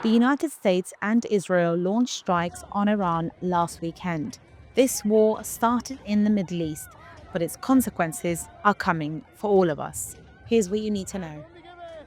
The United States and Israel launched strikes on Iran last weekend. This war started in the Middle East, but its consequences are coming for all of us. Here's what you need to know.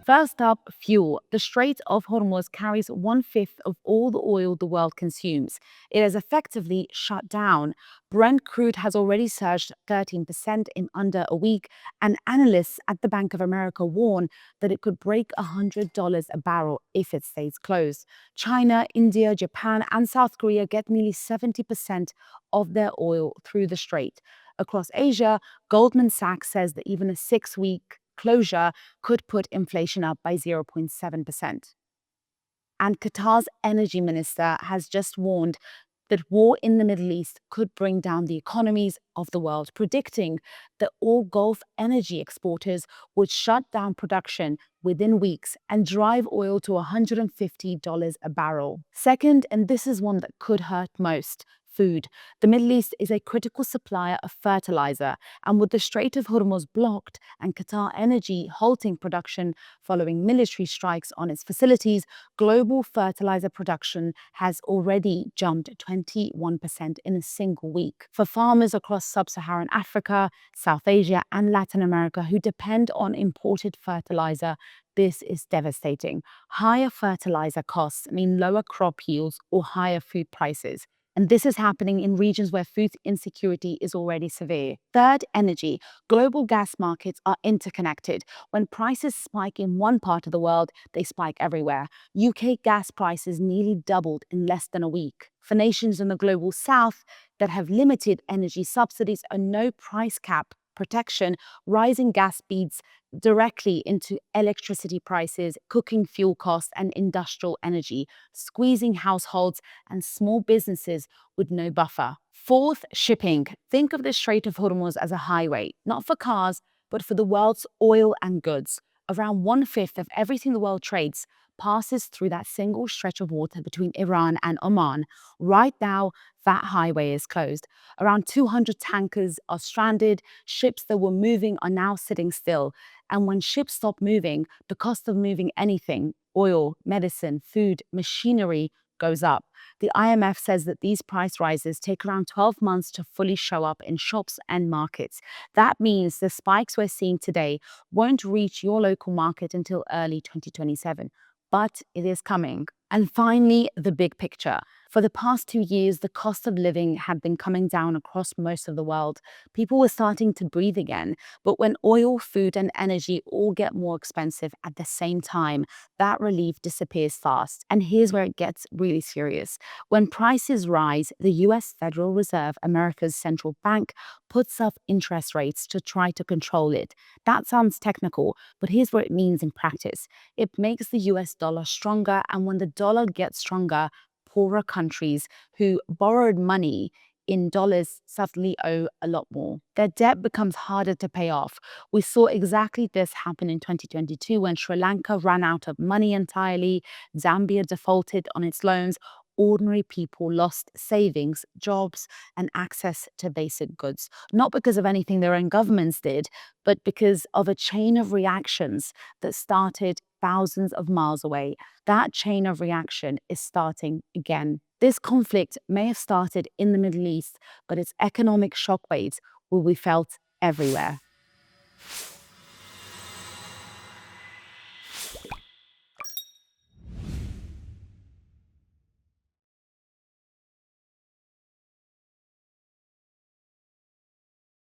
First up, fuel. The Strait of Hormuz carries one-fifth of all the oil the world consumes. It has effectively shut down. Brent crude has already surged 13% in under a week, and analysts at the Bank of America warn that it could break $100 a barrel if it stays closed. China, India, Japan, and South Korea get nearly 70% of their oil through the strait. Across Asia, Goldman Sachs says that even a 6-week closure could put inflation up by 0.7%. And Qatar's energy minister has just warned that war in the Middle East could bring down the economies of the world, predicting that all Gulf energy exporters would shut down production within weeks and drive oil to $150 a barrel. Second, and this is one that could hurt most, food. The Middle East is a critical supplier of fertilizer, and with the Strait of Hormuz blocked and Qatar Energy halting production following military strikes on its facilities, global fertilizer production has already jumped 21% in a single week. For farmers across sub-Saharan Africa, South Asia, and Latin America who depend on imported fertilizer, this is devastating. Higher fertilizer costs mean lower crop yields or higher food prices. And this is happening in regions where food insecurity is already severe. Third, energy. Global gas markets are interconnected. When prices spike in one part of the world, they spike everywhere. UK gas prices nearly doubled in less than a week. For nations in the global south that have limited energy subsidies and no price cap protection, rising gas feeds directly into electricity prices, cooking fuel costs, and industrial energy, squeezing households and small businesses with no buffer. Fourth, shipping. Think of the Strait of Hormuz as a highway, not for cars, but for the world's oil and goods. Around one-fifth of everything the world trades passes through that single stretch of water between Iran and Oman. Right now, that highway is closed. Around 200 tankers are stranded. Ships that were moving are now sitting still. And when ships stop moving, the cost of moving anything, oil, medicine, food, machinery, goes up. The IMF says that these price rises take around 12 months to fully show up in shops and markets. That means the spikes we're seeing today won't reach your local market until early 2027. But it is coming. And finally, the big picture. For the past 2 years, the cost of living had been coming down across most of the world. People were starting to breathe again. But when oil, food, and energy all get more expensive at the same time, that relief disappears fast. And here's where it gets really serious. When prices rise, the US Federal Reserve, America's central bank, puts up interest rates to try to control it. That sounds technical, but here's what it means in practice. It makes the US dollar stronger, and when the dollar gets stronger, poorer countries who borrowed money in dollars suddenly owe a lot more. Their debt becomes harder to pay off. We saw exactly this happen in 2022 when Sri Lanka ran out of money entirely, Zambia defaulted on its loans, ordinary people lost savings, jobs, and access to basic goods. Not because of anything their own governments did, but because of a chain of reactions that started thousands of miles away. That chain of reaction is starting again. This conflict may have started in the Middle East, but its economic shockwaves will be felt everywhere.